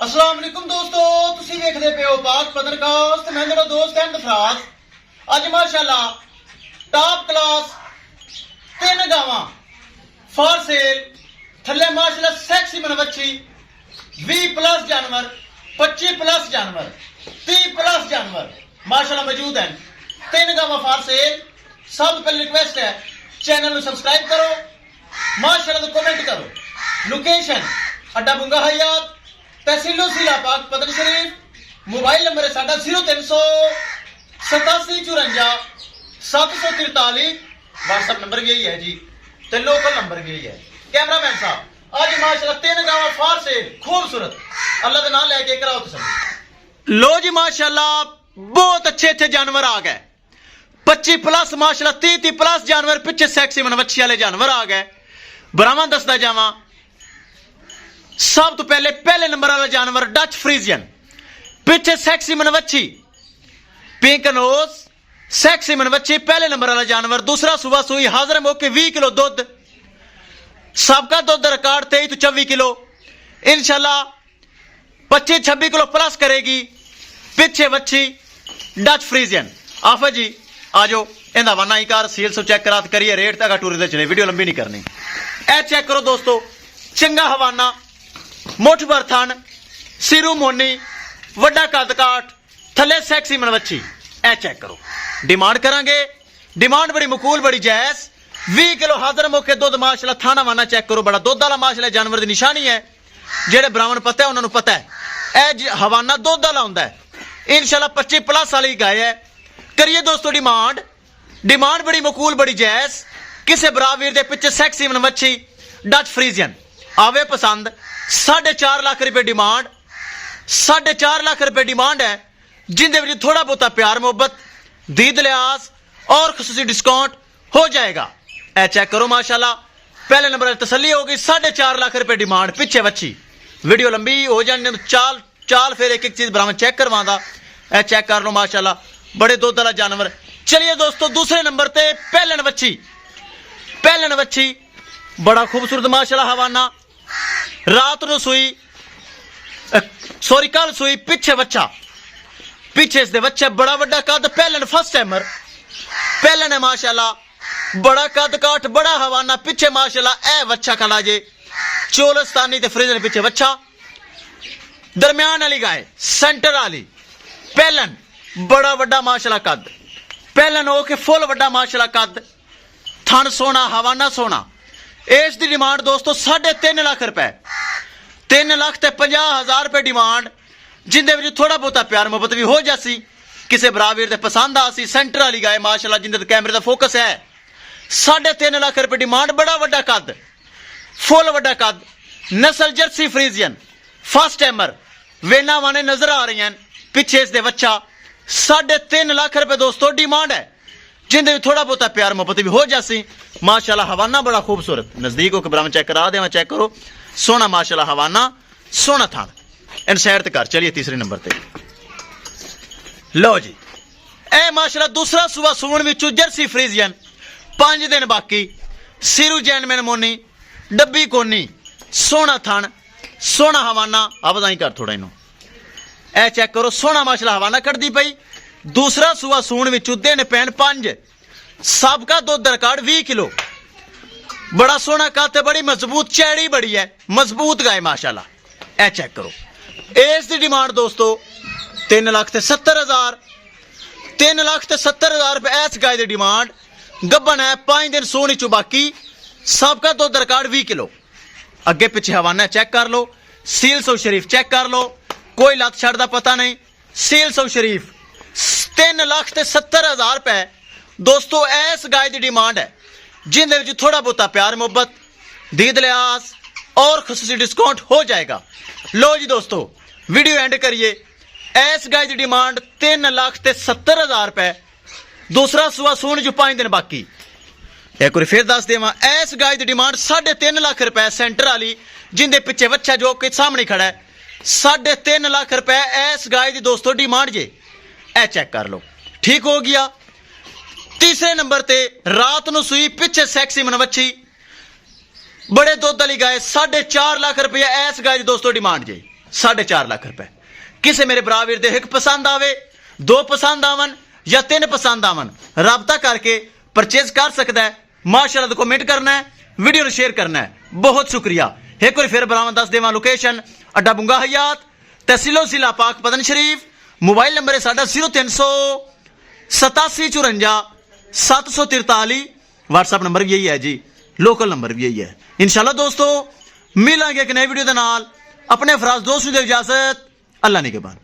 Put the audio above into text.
अस्सलाम वालेकुम दोस्तों, तुसी देखदे पे हो पाक पत्रकास्ट। मैं मेरा दोस्त है फराज। अज माशाल्लाह top class 3 Gawan for sale थल्ले माशाल्लाह सेक्सी मनवच्छी 20+ जानवर 25+ जानवर 30+ जानवर माशाल्लाह मौजूद हैं। 3 गावां फॉर सेल। सब पहले रिक्वेस्ट है चैनल को सब्सक्राइब करो, माशाल्लाह तो कमेंट करो। लोकेशन अड्डा बुंगा हयात, तहसीलो जिला पाक पतन शरीफ। मोबाइल नंबर है साडा 0384 व्हाट्सएप नंबर भी यही है जी, ते लोकल नंबर भी यही है। कैमरामैन साहब आज माशाल्लाह 3 गावां फार से खूबसूरत अल्लाह का नाम लेके कराओ तुम। लो जी माशाल्लाह बहुत अच्छे जानवर आ गए। 25+ माशाल्लाह 30+ जानवर पिछे सैक्सी मनवच्छी वाले जानवर आ गए। बरामा दसदा जावा। सब तो पहले नंबर वाला जानवर डच फ्रीजियन पिछे सैक्सी मनवच्छी पिंक नोज सैक्सी मनवच्छी पहले नंबर वाला जानवर। दूसरा सुबह सुई हाजिर मौके 20 किलो दुध। सबका दुध रिकॉर्ड 23 तो 24 किलो इंशाल्लाह 25-26 किलो प्लस करेगी। पिछे वच्छी डच फ्रीजियन। आफा जी आजो इंदा वना ही कार सील सो चेक करात करिए रेट तक टूरी दे चले। वीडियो लंबी नहीं करनी। ए चेक करो दोस्तों, चंगा हवाना मुठ बरथन सिरू मोनी वड्डा कद काट थले सैक्सी मनवच्छी। ए चेक करो। डिमांड करांगे, डिमांड बड़ी मकूल बड़ी जायज। 20 किलो हाजिर मौके दुध माशाल्लाह। थाना वाना चेक करो, बड़ा दुध वाला माशाल्लाह जानवर की निशानी है। जेड़े ब्राह्मण पता है उन्होंने पता है ए हवाना दुध वाला हुंदा है। इंशाल्लाह 25+ वाली गाय है। करिए दोस्तों डिमांड, डिमांड बड़ी मकूल बड़ी जायज। किसे बरावीर दे पिछे सैक्सी मनवच्छी डच फ्रीजियन आवे पसंद। 4.5 लाख रुपए डिमांड, 4.5 लाख रुपए डिमांड है, जिंदे विच थोड़ा बहुता प्यार मोहब्बत दीद लिहाज और खसूसी डिस्काउंट हो जाएगा। ए चेक करो माशाल्लाह पहले नंबर पर तसल्ली होगी। 4.5 लाख रुपए डिमांड पिछे वच्छी। वीडियो लंबी हो जाने चाल फिर एक चीज बरामद चेक करवांदा। ए चेक कर लो माशाल्लाह बड़े दुध वाला जानवर। चलिए दोस्तों दूसरे नंबर ते पहलन वच्छी बड़ा खूबसूरत माशाल्लाह हवाना। रात नु सुई कल सुई पिछे बच्चा पिछे इसके बच्चे बड़ा वड्डा कद पहलन फर्स्ट टाइमर पहलन है माशाल्लाह। बड़ा कद काठ बड़ा हवाना पिछे माशाल्लाह। ए बच्चा कला जे चोलस्तानी ते फ्रीजर पिछे बच्चा। दरम्यान वाली गाय सेंटर वाली पहलन बड़ा वड्डा माशाल्लाह कद पहलन हो के फुल वड्डा माशाल्लाह कद। थन सोना हवाना सोना। इस दी डिमांड दोस्तों 3.5 लाख रुपए। 3,50,000 रुपए डिमांड, जिंदे विच थोड़ा बहुता प्यार मोहब्बत भी हो जासी। किसे बरावीर दे पसंद आसी। सेंटर वाली गाय माशाल्लाह जिंदे ते कैमरे दा फोकस है। 3.5 लाख रुपए डिमांड। बड़ा वड्डा कद फुल वड्डा कद नस्ल Jersey Friesian first timer. Vena वाने नजर आ रही हैं पिछे इसके बच्चा। 3.5 लाख रुपए दोस्तों डिमांड है, जिंदे थोड़ा बहुता प्यार मोहब्बत भी हो जासी। माशाल्लाह हवाना बड़ा खूबसूरत। नजदीक होकर बरामद चेक करा दे। चेक करो सोना माशाल्लाह हवाना सोना थान इन साइड कर। चलिए तीसरे नंबर पे लो जी ए माशाल्लाह दूसरा सुबह सून विचू जर्सी फ्रीजियन 5 दिन बाकी। सिरू जैनमैन मोनी डब्बी कोनी सोना थान सोना हवाना। अब बधाई कर थोड़ा इनू। ए चेक करो सोना माशाल्लाह हवाना कटदी पई। दूसरा सुबह सून विचू दिन पैन 5। सबका दुध रिकॉर्ड 20 किलो। बड़ा सोना काते बड़ी मजबूत चैड़ी बड़ी है मजबूत गाय माशाल्लाह। ए चेक करो। इस दी डिमांड दोस्तों 3,70,000 3,70,000 रुपए इस गाय दी डिमांड। गब्बन है 5 दिन सोनी चू बाकी। सबका दुध रिकॉर्ड 20 किलो। अगे पिछे हवाना चेक कर लो। सील सौ शरीफ चेक कर लो, कोई लत छड़ दा पता नहीं। सील सौ शरीफ 3,70,000 रुपए दोस्तों इस गाय की डिमांड है, जिंदे विच थोड़ा बहुता प्यार मोहब्बत दीद लिहाज और खसूसी डिस्काउंट हो जाएगा। लो जी दोस्तों वीडियो एंड करिए। इस गाय की डिमांड 3,70,000 रुपए। दूसरा सुबह सून जो 5 दिन बाकी। एक बार फिर दस देवा इस गाय की डिमांड 3.5 लाख रुपए। सेंटर वाली जिंदे पिछे बच्चा जो कि सामने खड़ा है। 3.5 लाख रुपए इस गाय की दोस्तों डिमांड जे। ए चेक कर लो ठीक हो गया। तीसरे नंबर ते रात नु सुई पिछे सैक्सी मनवच्छी बड़े दुध वाली गाय 4.5 लाख रुपया इस गाय की दोस्तों डिमांड जे। 4.5 ਲੱਖ रुपए। किसी मेरे भरा वीर दे एक पसंद आवे, 2 पसंद आवन या 3 पसंद आवन, राबता करके परचेज कर सकता है। माशाअल्लाह कमेंट करना है, वीडियो ਨੂੰ शेयर करना है। बहुत शुक्रिया। एक बार फिर बराबर दस देवां लोकेशन अड्डा बुंगा हयात, तहसीलो जिला पाक पतन शरीफ। मोबाइल नंबर है साडा 0387 54 743। व्हाट्सएप नंबर भी यही है जी, लोकल नंबर भी यही है। इंशाल्लाह दोस्तों मिलांगे एक नई वीडियो के नाल। अपने फराज दोस्त नूं दे इजाजत, अल्लाह निगहबान।